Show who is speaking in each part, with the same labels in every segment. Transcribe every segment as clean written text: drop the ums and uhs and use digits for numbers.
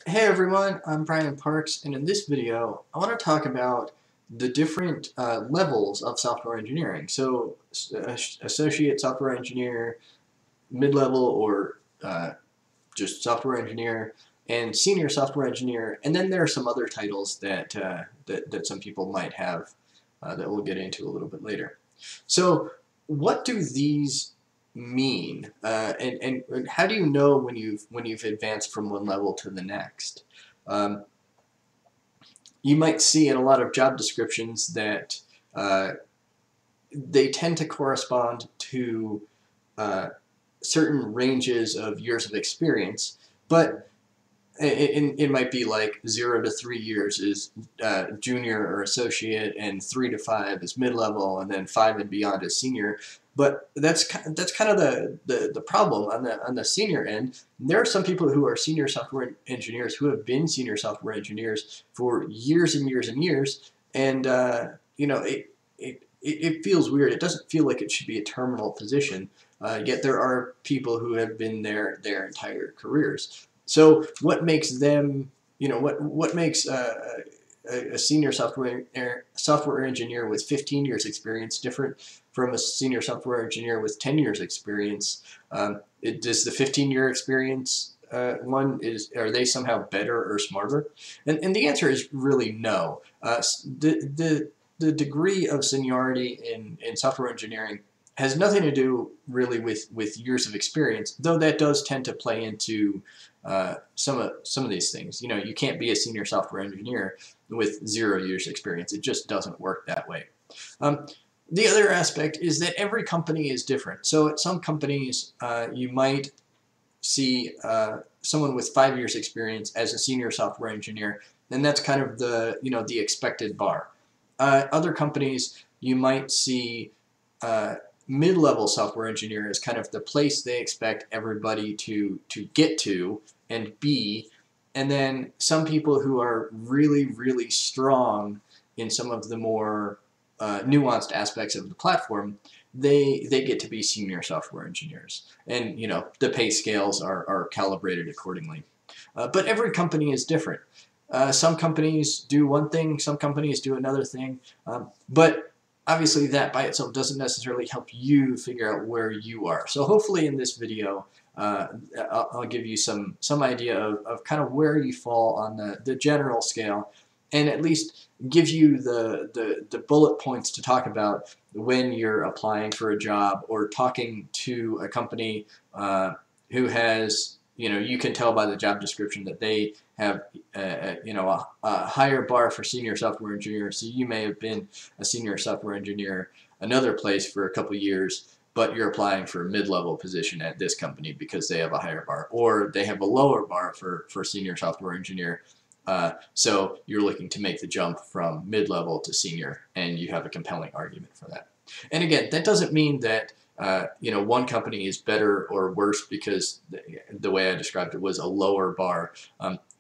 Speaker 1: Hey everyone, I'm Brian Parks, and in this video, I want to talk about the different levels of software engineering. So, associate software engineer, mid-level, or just software engineer, and senior software engineer. And then there are some other titles that some people might have that we'll get into a little bit later. So, what do these mean, and how do you know when you've advanced from one level to the next? Um, you might see in a lot of job descriptions that uh, they tend to correspond to uh, certain ranges of years of experience, but it might be like 0 to 3 years is junior or associate, and 3 to 5 is mid-level, and then 5 and beyond is senior. But that's kind of the problem on the senior end. There are some people who are senior software engineers who have been senior software engineers for years and years and years, and it feels weird. It doesn't feel like it should be a terminal position. Yet there are people who have been there their entire careers. So what makes them, what makes a senior software engineer with 15 years experience different from a senior software engineer with 10 years experience? Does the 15-year experience are they somehow better or smarter? And the answer is really no. The degree of seniority in software engineering has nothing to do really with years of experience, though that does tend to play into some of these things. You can't be a senior software engineer with 0 years experience. It just doesn't work that way. Um, the other aspect is that every company is different. So at some companies, you might see someone with 5 years experience as a senior software engineer, and that's kind of the expected bar. Other companies, you might see mid-level software engineer as kind of the place they expect everybody to get to and be. And then some people who are really, really strong in some of the more nuanced aspects of the platform, they get to be senior software engineers. And the pay scales are calibrated accordingly. But every company is different. Some companies do one thing, some companies do another thing. But obviously that by itself doesn't necessarily help you figure out where you are. So hopefully in this video, I'll give you some idea of kind of where you fall on the general scale, and at least give you the bullet points to talk about when you're applying for a job or talking to a company who has, you can tell by the job description that they have a higher bar for senior software engineers. So you may have been a senior software engineer another place for a couple years, but you're applying for a mid-level position at this company because they have a higher bar, or they have a lower bar for senior software engineer. So you're looking to make the jump from mid-level to senior, and you have a compelling argument for that. And again, that doesn't mean that one company is better or worse because the way I described it was a lower bar.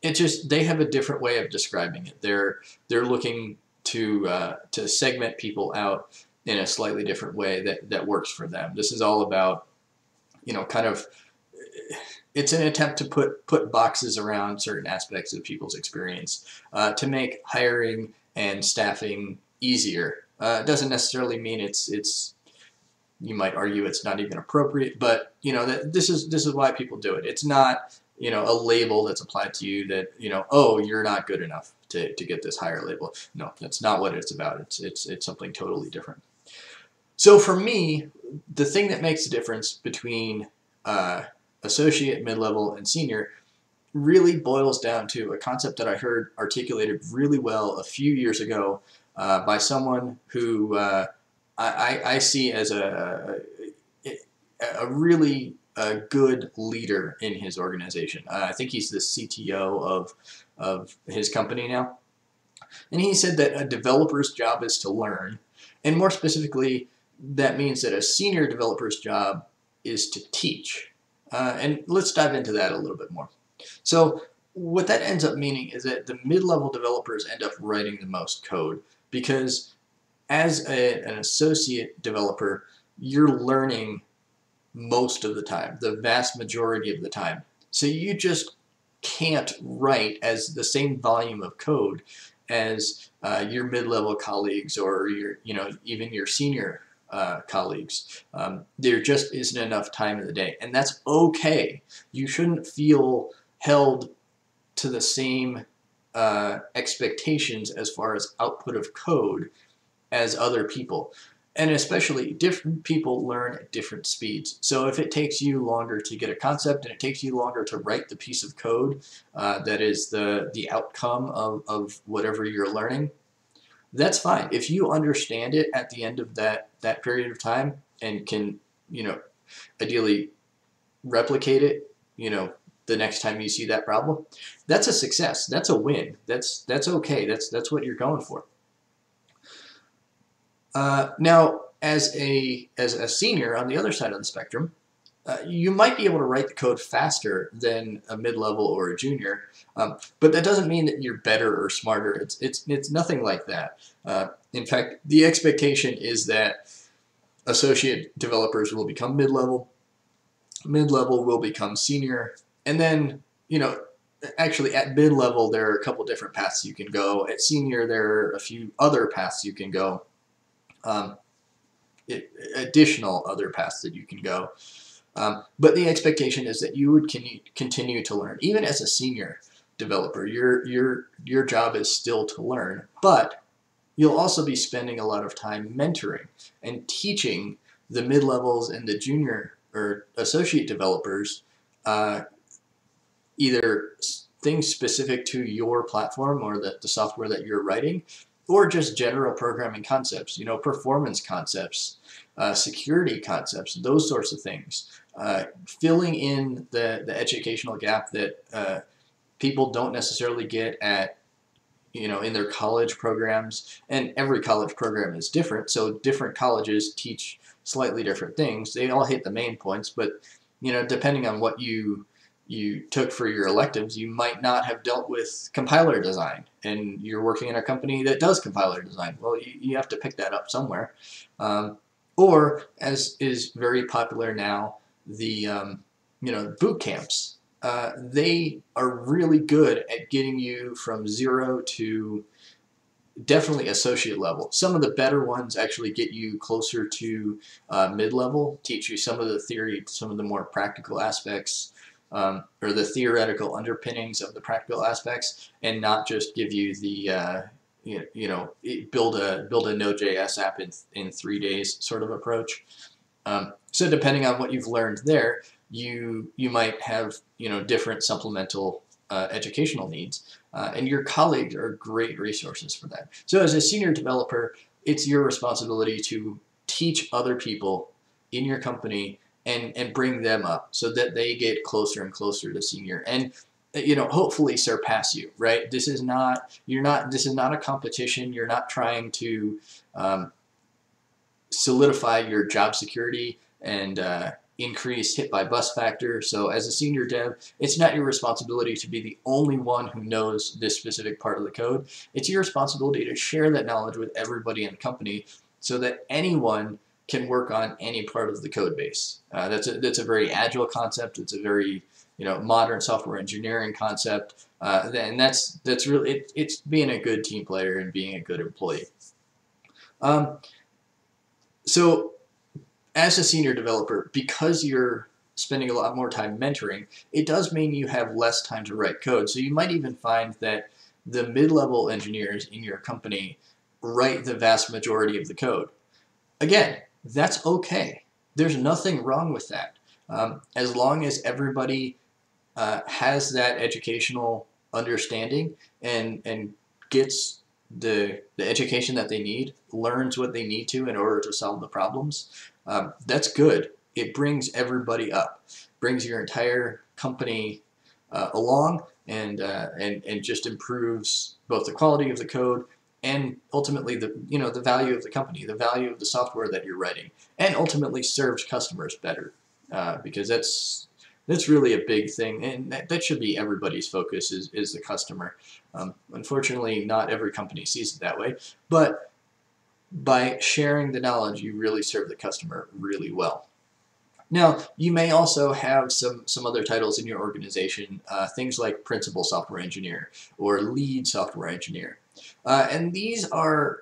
Speaker 1: It just, they have a different way of describing it. They're looking to segment people out in a slightly different way that works for them. This is all about, kind of, it's an attempt to put boxes around certain aspects of people's experience to make hiring and staffing easier. It doesn't necessarily mean it's you might argue it's not even appropriate, but this is why people do it. It's not a label that's applied to you that oh, you're not good enough to get this higher label. No, that's not what it's about. It's something totally different. So for me, the thing that makes the difference between associate, mid-level, and senior really boils down to a concept that I heard articulated really well a few years ago by someone who I see as a really good leader in his organization. I think he's the CTO of his company now. And he said that a developer's job is to learn. And more specifically, that means that a senior developer's job is to teach. And let's dive into that a little bit more. So what that ends up meaning is that the mid-level developers end up writing the most code because as an associate developer, you're learning most of the time, the vast majority of the time. So you just can't write as the same volume of code as your mid-level colleagues or your, even your senior colleagues. There just isn't enough time in the day, and that's okay. You shouldn't feel held to the same expectations as far as output of code as other people. And especially, different people learn at different speeds. So if it takes you longer to get a concept and it takes you longer to write the piece of code that is the outcome of whatever you're learning, that's fine. If you understand it at the end of that period of time and can, ideally replicate it, the next time you see that problem, that's a success. That's a win. That's okay. That's what you're going for. Now, as a senior on the other side of the spectrum, you might be able to write the code faster than a mid-level or a junior, but that doesn't mean that you're better or smarter. It's nothing like that. In fact, the expectation is that associate developers will become mid-level, mid-level will become senior, and then, actually at mid-level there are a couple different paths you can go. At senior there are a few other paths you can go. Additional other paths that you can go. But the expectation is that you would continue to learn. Even as a senior developer, your job is still to learn, but you'll also be spending a lot of time mentoring and teaching the mid-levels and the junior or associate developers either things specific to your platform or the software that you're writing, or just general programming concepts, performance concepts, security concepts, those sorts of things. Filling in the educational gap that people don't necessarily get at, in their college programs. And every college program is different, so different colleges teach slightly different things. They all hit the main points, but depending on what you took for your electives, you might not have dealt with compiler design, and you're working in a company that does compiler design. Well, you have to pick that up somewhere. Or, as is very popular now, the boot camps. They are really good at getting you from 0 to definitely associate level. Some of the better ones actually get you closer to mid-level, teach you some of the theory, some of the more practical aspects, or the theoretical underpinnings of the practical aspects, and not just give you the build a Node.js app in 3 days sort of approach. So depending on what you've learned there, you might have different supplemental educational needs, and your colleagues are great resources for that. So as a senior developer, it's your responsibility to teach other people in your company and bring them up so that they get closer and closer to senior, and hopefully surpass you. Right? This is not a competition. You're not trying to solidify your job security and increase hit by bus factor. So as a senior dev, it's not your responsibility to be the only one who knows this specific part of the code. It's your responsibility to share that knowledge with everybody in the company so that anyone can work on any part of the code base. That's a very agile concept. It's a very modern software engineering concept, and that's really it's being a good team player and being a good employee. So as a senior developer, because you're spending a lot more time mentoring, it does mean you have less time to write code. So you might even find that the mid-level engineers in your company write the vast majority of the code. Again, that's okay. There's nothing wrong with that. As long as everybody has that educational understanding and gets the education that they need, learns what they need to in order to solve the problems, that's good. It brings everybody up, brings your entire company along, and just improves both the quality of the code and ultimately the value of the company, the value of the software that you're writing, and ultimately serves customers better, because that's really a big thing, and that should be everybody's focus is the customer. Unfortunately, not every company sees it that way, but by sharing the knowledge, you really serve the customer really well. Now, you may also have some other titles in your organization, things like principal software engineer or lead software engineer. And these are,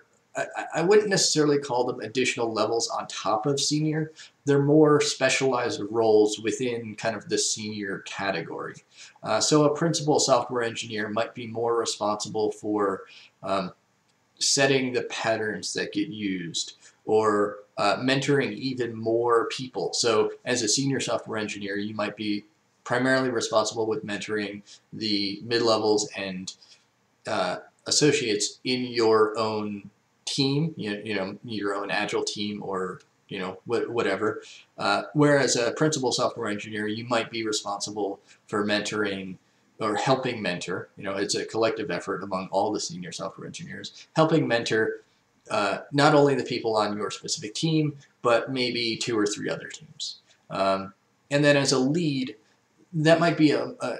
Speaker 1: I wouldn't necessarily call them additional levels on top of senior. They're more specialized roles within kind of the senior category. So a principal software engineer might be more responsible for setting the patterns that get used, or mentoring even more people. So as a senior software engineer, you might be primarily responsible with mentoring the mid-levels and associates in your own team, you know, your own agile team, or whatever. Whereas a principal software engineer, you might be responsible for mentoring or helping mentor. It's a collective effort among all the senior software engineers, helping mentor not only the people on your specific team, but maybe 2 or 3 other teams. And then as a lead, that might be,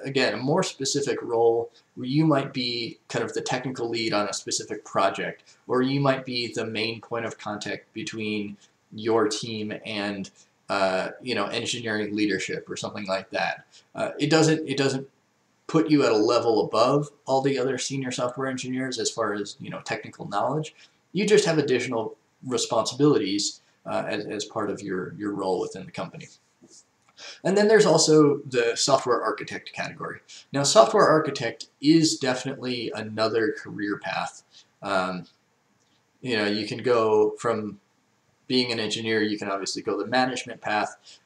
Speaker 1: again, a more specific role where you might be kind of the technical lead on a specific project, or you might be the main point of contact between your team and engineering leadership or something like that. It doesn't put you at a level above all the other senior software engineers as far as technical knowledge. You just have additional responsibilities as part of your role within the company. And then there's also the software architect category. Now, software architect is definitely another career path. You can go from being an engineer, you can obviously go the management path.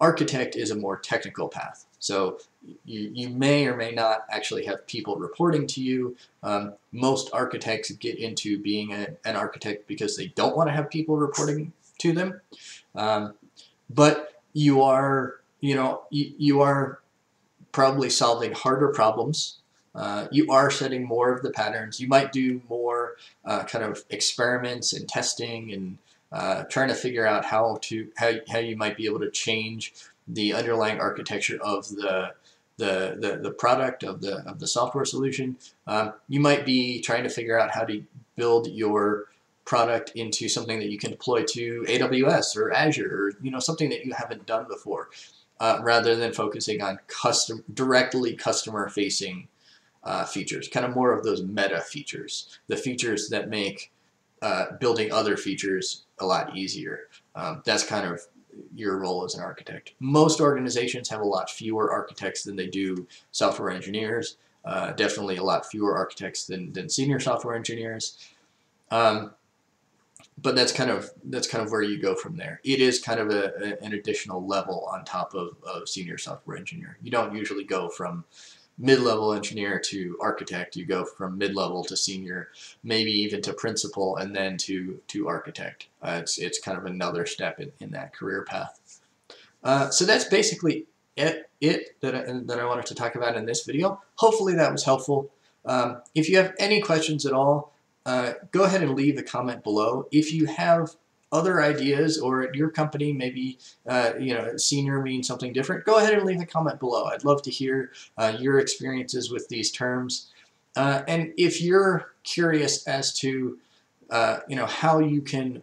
Speaker 1: Architect is a more technical path. So you may or may not actually have people reporting to you. Most architects get into being an architect because they don't want to have people reporting to them. But you are probably solving harder problems. You are setting more of the patterns. You might do more kind of experiments and testing and trying to figure out how you might be able to change the underlying architecture of the product of the software solution. You might be trying to figure out how to build your product into something that you can deploy to AWS or Azure, or something that you haven't done before, rather than focusing on directly customer-facing features, kind of more of those meta features, the features that make building other features a lot easier. That's kind of your role as an architect. Most organizations have a lot fewer architects than they do software engineers. Definitely a lot fewer architects than senior software engineers. But that's kind of where you go from there. It is kind of an additional level on top of senior software engineer. You don't usually go from mid-level engineer to architect. You go from mid-level to senior, maybe even to principal, and then to architect. It's kind of another step in that career path. So that's basically it that I wanted to talk about in this video. Hopefully that was helpful. If you have any questions at all, go ahead and leave a comment below. If you have other ideas, or at your company maybe senior means something different, go ahead and leave a comment below. I'd love to hear your experiences with these terms. And if you're curious as to how you can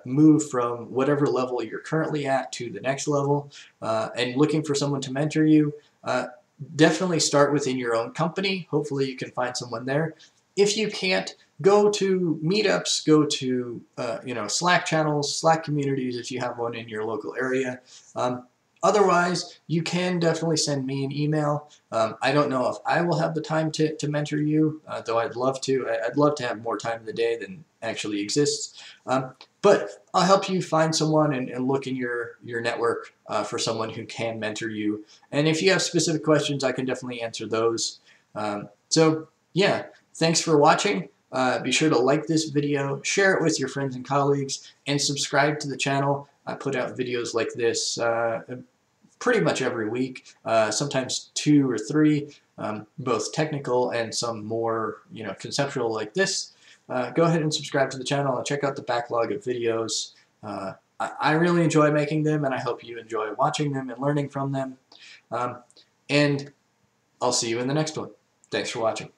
Speaker 1: move from whatever level you're currently at to the next level, and looking for someone to mentor you, definitely start within your own company. Hopefully you can find someone there. If you can't, go to meetups, go to Slack channels, Slack communities if you have one in your local area. Otherwise, you can definitely send me an email. I don't know if I will have the time to mentor you, though I'd love to. I'd love to have more time in the day than actually exists. But I'll help you find someone and look in your network for someone who can mentor you. And if you have specific questions, I can definitely answer those. So yeah, thanks for watching. Be sure to like this video, share it with your friends and colleagues, and subscribe to the channel. I put out videos like this pretty much every week, sometimes 2 or 3, both technical and some more conceptual like this. Go ahead and subscribe to the channel and check out the backlog of videos. I really enjoy making them, and I hope you enjoy watching them and learning from them. And I'll see you in the next one. Thanks for watching.